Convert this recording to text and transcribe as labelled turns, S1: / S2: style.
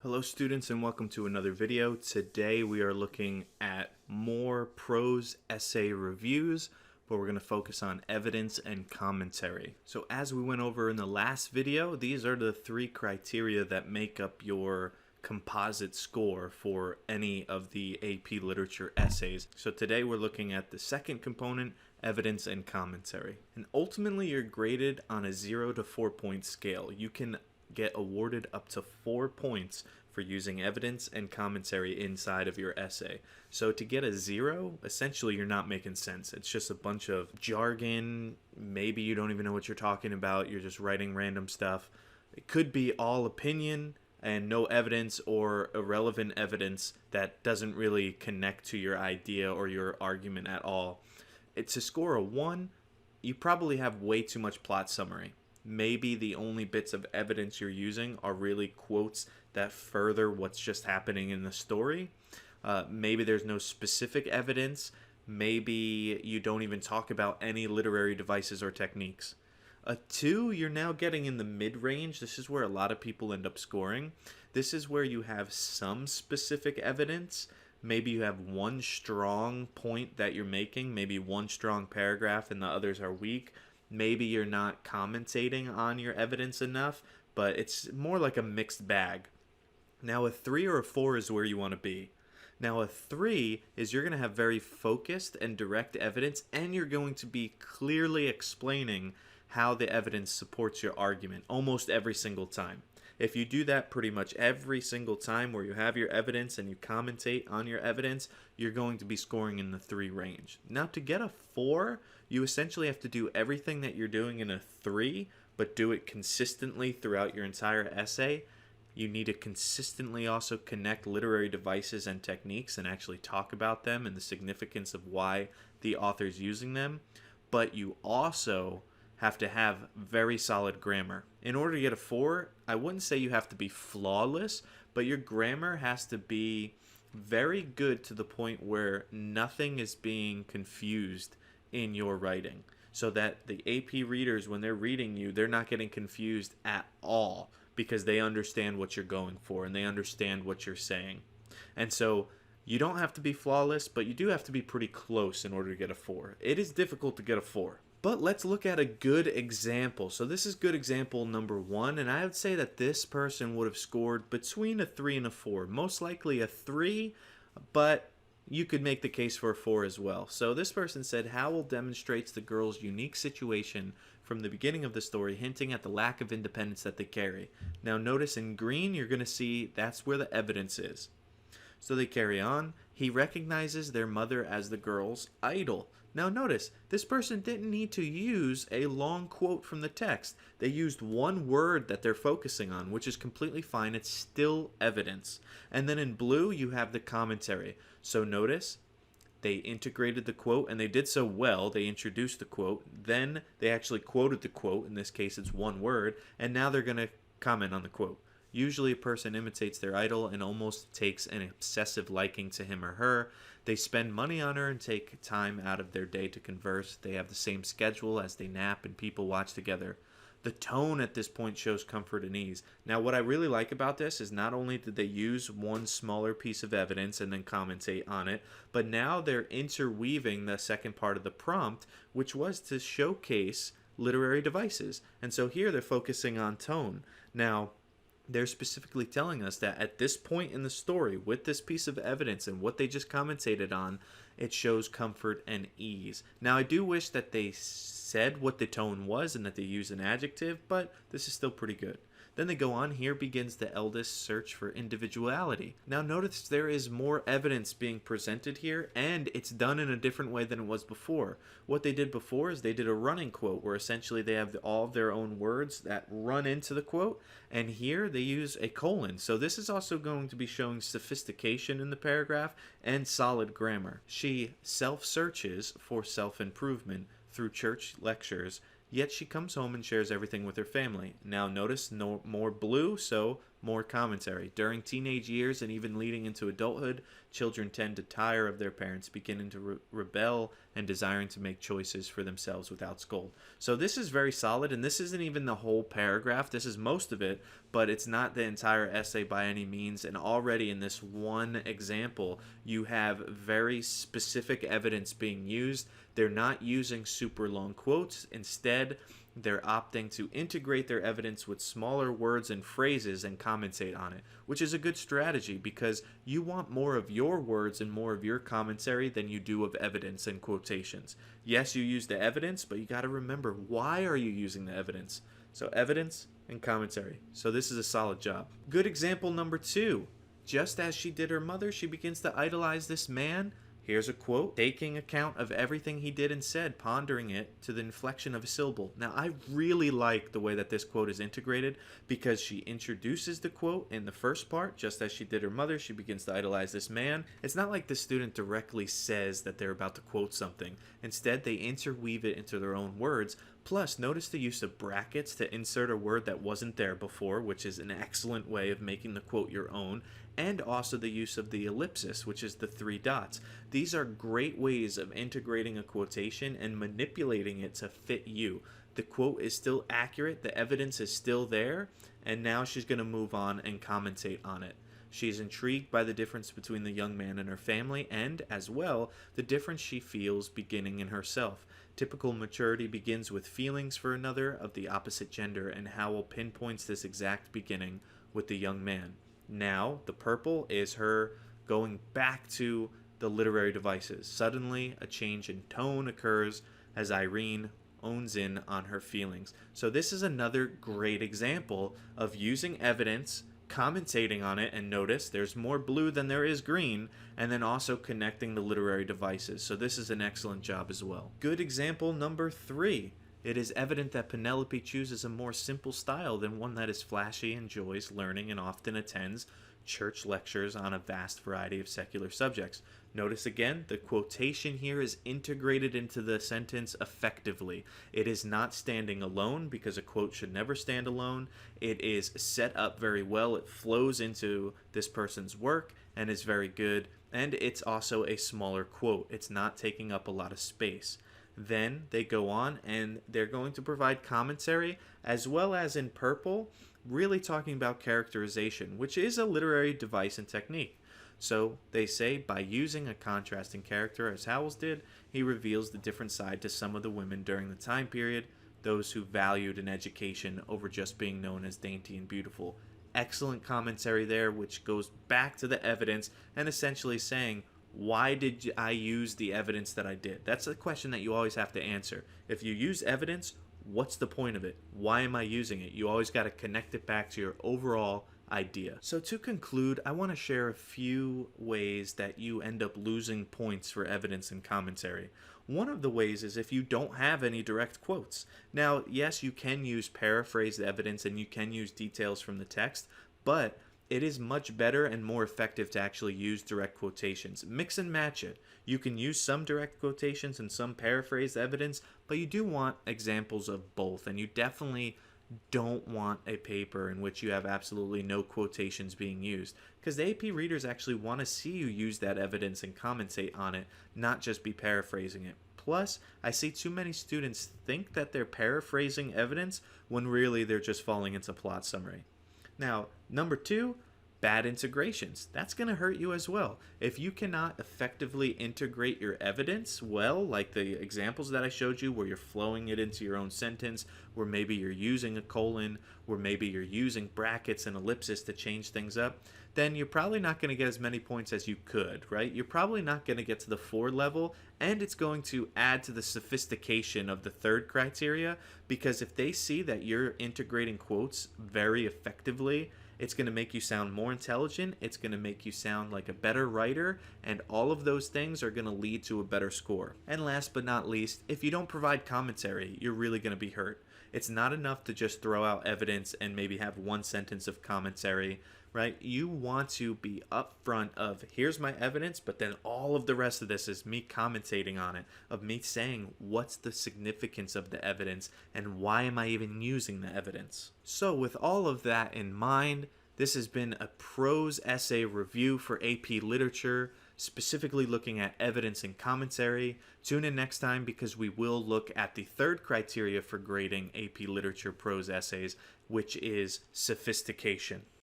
S1: Hello students and welcome to another video. Today we are looking at more prose essay reviews, but we're going to focus on evidence and commentary. So as we went over in the last video, these are the three criteria that make up your composite score for any of the AP Literature essays. So today we're looking at the second component, evidence and commentary. And ultimately you're graded on a 0 to 4 point scale. You can get awarded up to 4 points for using evidence and commentary inside of your essay. So to get a 0, essentially you're not making sense. It's just a bunch of jargon. Maybe you don't even know what you're talking about. You're just writing random stuff. It could be all opinion and no evidence or irrelevant evidence that doesn't really connect to your idea or your argument at all. To score a 1, you probably have way too much plot summary. Maybe the only bits of evidence you're using are really quotes that further what's just happening in the story. Maybe there's no specific evidence. Maybe you don't even talk about any literary devices or techniques. A 2, you're now getting in the mid-range. This is where a lot of people end up scoring. This is where you have some specific evidence. Maybe you have one strong point that you're making, maybe one strong paragraph and the others are weak. Maybe you're not commentating on your evidence enough, but it's more like a mixed bag. Now a 3 or a 4 is where you want to be. Now a 3 is you're going to have very focused and direct evidence, and you're going to be clearly explaining how the evidence supports your argument almost every single time. If you do that pretty much every single time where you have your evidence and you commentate on your evidence, you're going to be scoring in the 3 range. Now to get a 4, you essentially have to do everything that you're doing in a 3, but do it consistently throughout your entire essay. You need to consistently also connect literary devices and techniques and actually talk about them and the significance of why the author's using them. But you also have to have very solid grammar. In order to get a 4, I wouldn't say you have to be flawless, but your grammar has to be very good to the point where nothing is being confused in your writing, so that the AP readers, when they're reading you, they're not getting confused at all because they understand what you're going for and they understand what you're saying. And so you don't have to be flawless, but you do have to be pretty close in order to get a 4. It is difficult to get a 4. But let's look at a good example. So this is good example number 1, and I would say that this person would have scored between a 3 and a 4. Most likely a 3, but you could make the case for a 4 as well. So this person said, Howell demonstrates the girl's unique situation from the beginning of the story, hinting at the lack of independence that they carry. Now notice in green, you're going to see that's where the evidence is. So they carry on. He recognizes their mother as the girl's idol. Now notice, this person didn't need to use a long quote from the text. They used one word that they're focusing on, which is completely fine. It's still evidence. And then in blue, you have the commentary. So notice, they integrated the quote, and they did so well. They introduced the quote. Then they actually quoted the quote. In this case, it's one word. And now they're going to comment on the quote. Usually a person imitates their idol and almost takes an obsessive liking to him or her. They spend money on her and take time out of their day to converse. They have the same schedule as they nap and people watch together. The tone at this point shows comfort and ease. Now what I really like about this is not only did they use one smaller piece of evidence and then commentate on it, but now they're interweaving the second part of the prompt, which was to showcase literary devices. And so here they're focusing on tone. Now, they're specifically telling us that at this point in the story, with this piece of evidence and what they just commentated on, it shows comfort and ease. Now, I do wish that they said what the tone was and that they used an adjective, but this is still pretty good. Then they go on, here begins the eldest search for individuality. Now notice there is more evidence being presented here, and it's done in a different way than it was before. What they did before is they did a running quote, where essentially they have all of their own words that run into the quote, and here they use a colon. So this is also going to be showing sophistication in the paragraph and solid grammar. She self-searches for self-improvement through church lectures, yet she comes home and shares everything with her family. Now notice no more blue, so more commentary. During teenage years and even leading into adulthood, children tend to tire of their parents, beginning to rebel and desiring to make choices for themselves without scold. So this is very solid, and this isn't even the whole paragraph. This is most of it, but it's not the entire essay by any means. And already in this one example, you have very specific evidence being used. They're not using super long quotes. Instead, they're opting to integrate their evidence with smaller words and phrases and commentate on it, which is a good strategy because you want more of your words and more of your commentary than you do of evidence and quotations. Yes, you use the evidence, but you got to remember, why are you using the evidence? So evidence and commentary. So this is a solid job. Good example number 2. Just as she did her mother, she begins to idolize this man. Here's a quote, taking account of everything he did and said, pondering it to the inflection of a syllable. Now, I really like the way that this quote is integrated because she introduces the quote in the first part, just as she did her mother, she begins to idolize this man. It's not like the student directly says that they're about to quote something. Instead, they interweave it into their own words. Plus, notice the use of brackets to insert a word that wasn't there before, which is an excellent way of making the quote your own, and also the use of the ellipsis, which is the 3 dots. These are great ways of integrating a quotation and manipulating it to fit you. The quote is still accurate, the evidence is still there, and now she's going to move on and commentate on it. She's intrigued by the difference between the young man and her family, and, as well, the difference she feels beginning in herself. Typical maturity begins with feelings for another of the opposite gender, and Howell pinpoints this exact beginning with the young man. Now, the purple is her going back to the literary devices. Suddenly, a change in tone occurs as Irene owns in on her feelings. So this is another great example of using evidence, commentating on it, and notice there's more blue than there is green, and then also connecting the literary devices. So this is an excellent job as well. Good example number 3. It is evident that Penelope chooses a more simple style than one that is flashy, enjoys learning, and often attends church lectures on a vast variety of secular subjects. Notice again, the quotation here is integrated into the sentence effectively. It is not standing alone because a quote should never stand alone. It is set up very well. It flows into this person's work and is very good. And it's also a smaller quote. It's not taking up a lot of space. Then they go on and they're going to provide commentary, as well as in purple, really talking about characterization, which is a literary device and technique. So they say, by using a contrasting character as Howells did, he reveals the different side to some of the women during the time period, those who valued an education over just being known as dainty and beautiful. Excellent commentary there, which goes back to the evidence and essentially saying, why did I use the evidence that I did? That's a question that you always have to answer. If you use evidence, what's the point of it? Why am I using it? You always got to connect it back to your overall idea. So to conclude, I want to share a few ways that you end up losing points for evidence and commentary. One of the ways is if you don't have any direct quotes. Now, yes, you can use paraphrased evidence and you can use details from the text, but it is much better and more effective to actually use direct quotations. Mix and match it. You can use some direct quotations and some paraphrased evidence, but you do want examples of both, and you definitely don't want a paper in which you have absolutely no quotations being used, because the AP readers actually want to see you use that evidence and commentate on it, not just be paraphrasing it. Plus, I see too many students think that they're paraphrasing evidence when really they're just falling into plot summary. Now, number 2, bad integrations. That's going to hurt you as well. If you cannot effectively integrate your evidence well, like the examples that I showed you where you're flowing it into your own sentence, where maybe you're using a colon, where maybe you're using brackets and ellipsis to change things up, then you're probably not going to get as many points as you could, right? You're probably not going to get to the 4 level, and it's going to add to the sophistication of the 3rd criteria, because if they see that you're integrating quotes very effectively, it's going to make you sound more intelligent, it's going to make you sound like a better writer, and all of those things are going to lead to a better score. And last but not least, if you don't provide commentary, you're really going to be hurt. It's not enough to just throw out evidence and maybe have one sentence of commentary, right? You want to be upfront of, here's my evidence, but then all of the rest of this is me commentating on it, of me saying what's the significance of the evidence and why am I even using the evidence. So with all of that in mind, This has been a prose essay review for AP Literature, specifically looking at evidence and commentary. Tune in next time because we will look at the third criteria for grading AP Literature prose essays, which is sophistication.